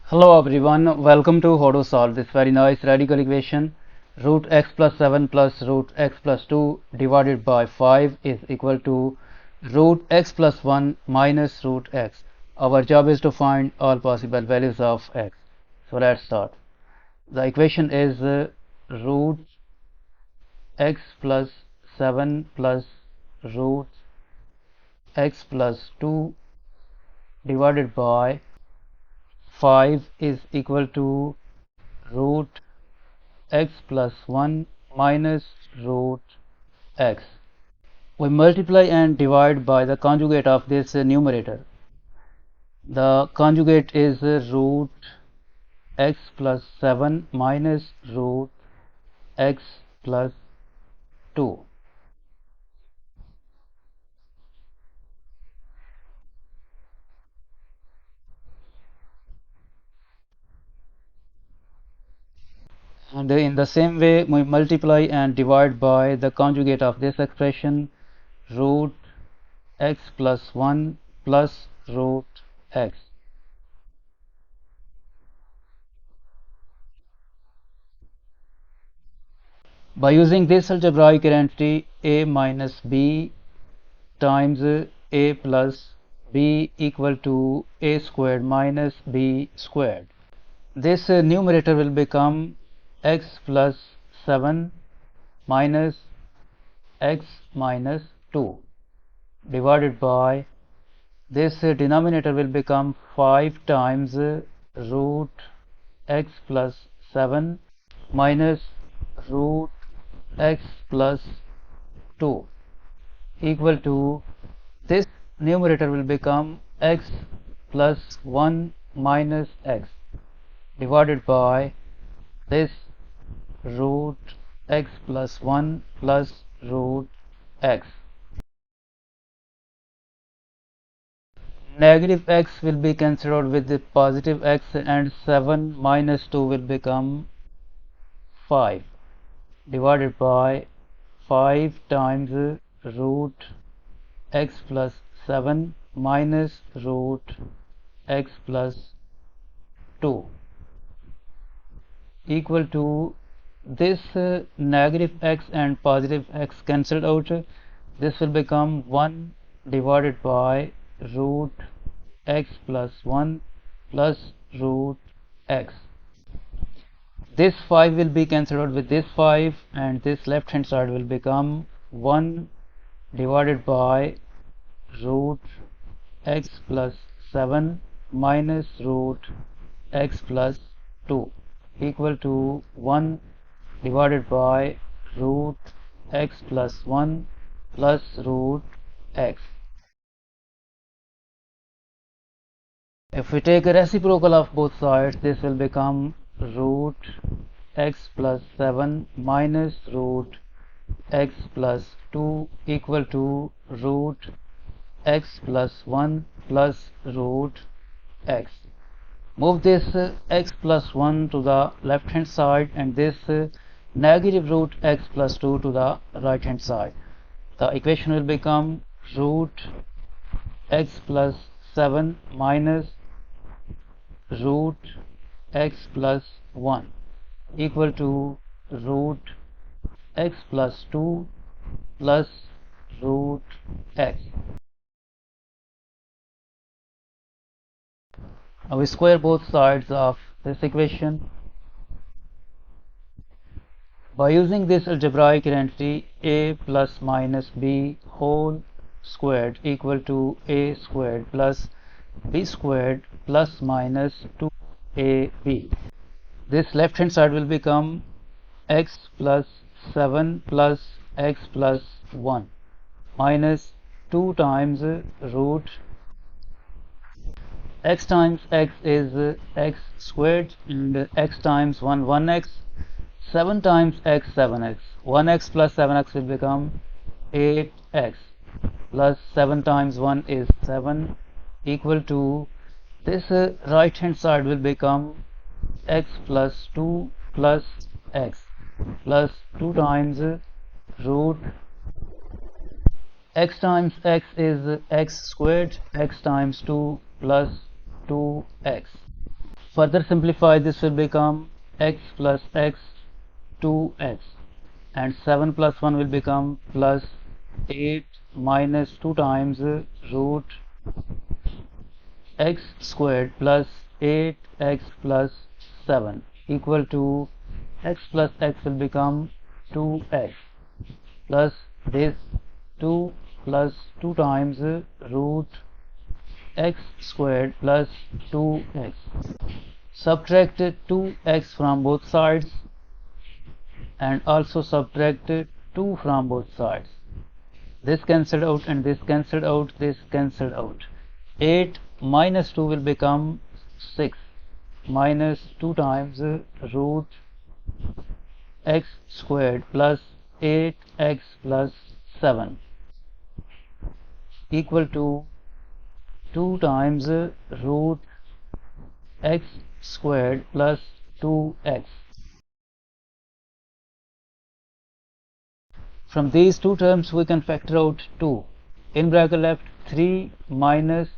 Hello everyone, welcome to how to solve this very nice radical equation. Root x plus 7 plus root x plus 2 divided by 5 is equal to root x plus 1 minus root x. Our job is to find all possible values of x. So let's start. The equation is root x plus 7 plus root x plus 2 divided by 5 is equal to root x plus 1 minus root x. We multiply and divide by the conjugate of this numerator. The conjugate is root x plus 7 minus root x plus 2. And in the same way, we multiply and divide by the conjugate of this expression, root x plus 1 plus root x. By using this algebraic identity, a minus b times a plus b equal to a squared minus b squared. This numerator will become x plus 7 minus x minus 2 divided by this denominator will become 5 times root x plus 7 minus root x plus 2 equal to this numerator will become x plus 1 minus x divided by this root x plus 1 plus root x. Negative x will be cancelled with the positive x and 7 minus 2 will become 5 divided by 5 times root x plus 7 minus root x plus 2 equal to this negative x and positive x cancelled out. This will become 1 divided by root x plus 1 plus root x. This 5 will be cancelled out with this 5 and this left hand side will become 1 divided by root x plus 7 minus root x plus 2 equal to 1 divided by root x plus 1 plus root x. If we take a reciprocal of both sides, this will become root x plus 7 minus root x plus 2 equal to root x plus 1 plus root x. Move this x plus 1 to the left hand side and this negative root x plus 2 to the right hand side. The equation will become root x plus 7 minus root x plus 1 equal to root x plus 2 plus root x. Now we square both sides of this equation. By using this algebraic identity, a plus minus b whole squared equal to a squared plus b squared plus minus 2ab. This left hand side will become x plus 7 plus x plus 1 minus 2 times root x times x is x squared and x times 1 1x, 7 times x 7x, 1x plus 7x will become 8x plus 7 times 1 is 7 equal to this right hand side will become x plus 2 plus x plus 2 times root x times x is x squared, x times 2 plus 2x Further simplify, this will become x plus x 2x, and 7 plus 1 will become plus 8 minus 2 times root x squared plus 8x plus 7 equal to x plus x will become 2x plus this 2 plus 2 times root x squared plus 2x. Subtract 2x from both sides and also subtract 2 from both sides. This cancelled out and this cancelled out, this cancelled out. 8 minus 2 will become 6 minus 2 times root x squared plus 8x plus 7 equal to 2 times root x squared plus 2x. From these two terms we can factor out 2. In bracket left 3 minus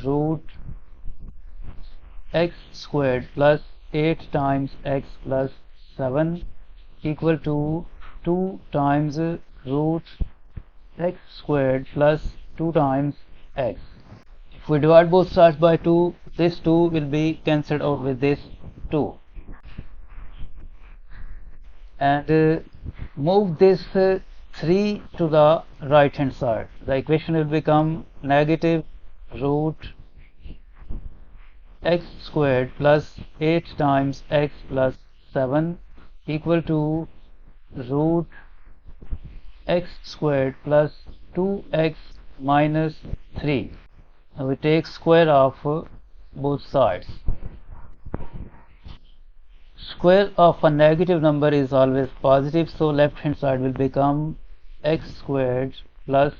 root x squared plus 8 times x plus 7 equal to 2 times root x squared plus 2 times x. If we divide both sides by 2, this 2 will be cancelled out with this 2. And move this 3 to the right hand side. The equation will become negative root x squared plus 8 times x plus 7 equal to root x squared plus 2x minus 3. Now we take square of both sides. Square of a negative number is always positive, so left hand side will become x squared plus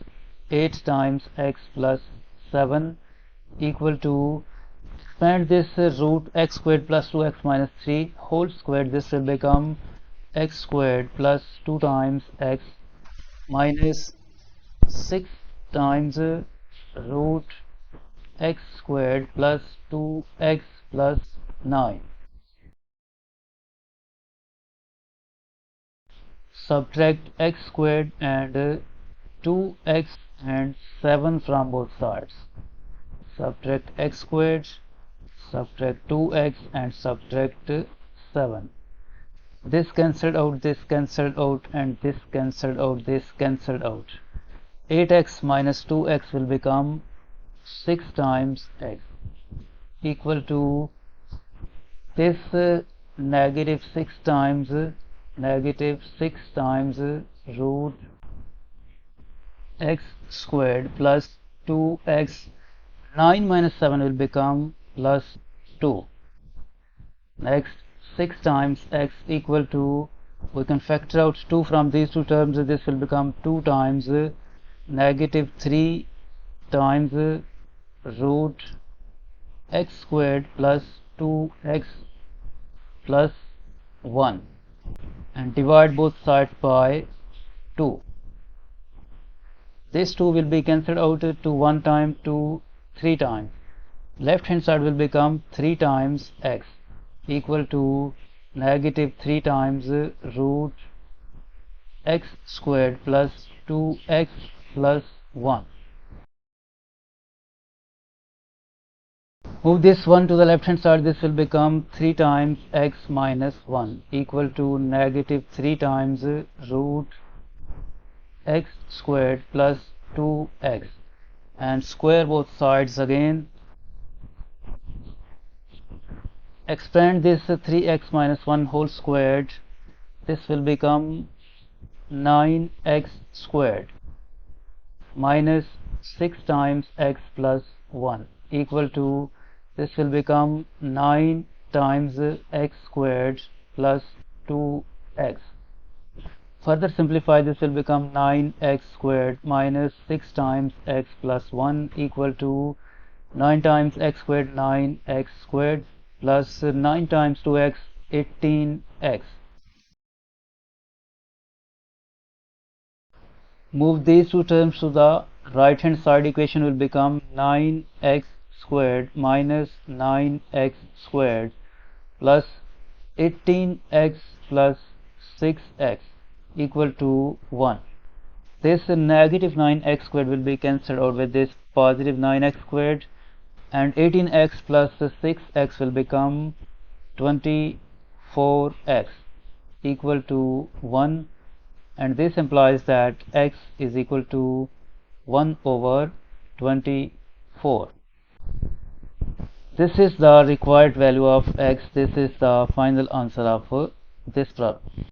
8 times x plus 7 equal to, expand this root x squared plus 2x minus 3 whole squared, this will become x squared plus 2 times x minus 6 times root x squared plus 2x plus 9. Subtract x squared and 2x and 7 from both sides. Subtract x squared, subtract 2x and subtract 7. This cancelled out, this cancelled out, and this cancelled out, this cancelled out. 8x minus 2x will become 6 times x equal to this negative 6 times root x squared plus 2x. 9 minus 7 will become plus 2. Next 6 times x equal to, we can factor out 2 from these two terms, this will become 2 times negative 3 times root x squared plus 2x plus 1, and divide both sides by 2. This 2 will be cancelled out to 1 time, to 3 times. Left hand side will become 3 times x equal to negative 3 times root x squared plus 2x plus 1. Move this 1 to the left hand side, this will become 3 times x minus 1 equal to negative 3 times root x squared plus 2x, and square both sides again. Expand this 3x minus 1 whole squared, this will become 9x squared minus 6 times x plus 1 equal to, this will become 9 times x squared plus 2x. Further simplify, this will become 9x squared minus 6 times x plus 1 equal to 9 times x squared, 9x squared plus 9 times 2x, 18x. Move these two terms to the right hand side, equation will become 9x squared minus 9x squared plus 18x plus 6x equal to 1. This negative 9x squared will be cancelled out with this positive 9x squared, and 18x plus 6x will become 24x equal to 1, and this implies that x is equal to 1 over 24. This is the required value of x. This is the final answer of this problem.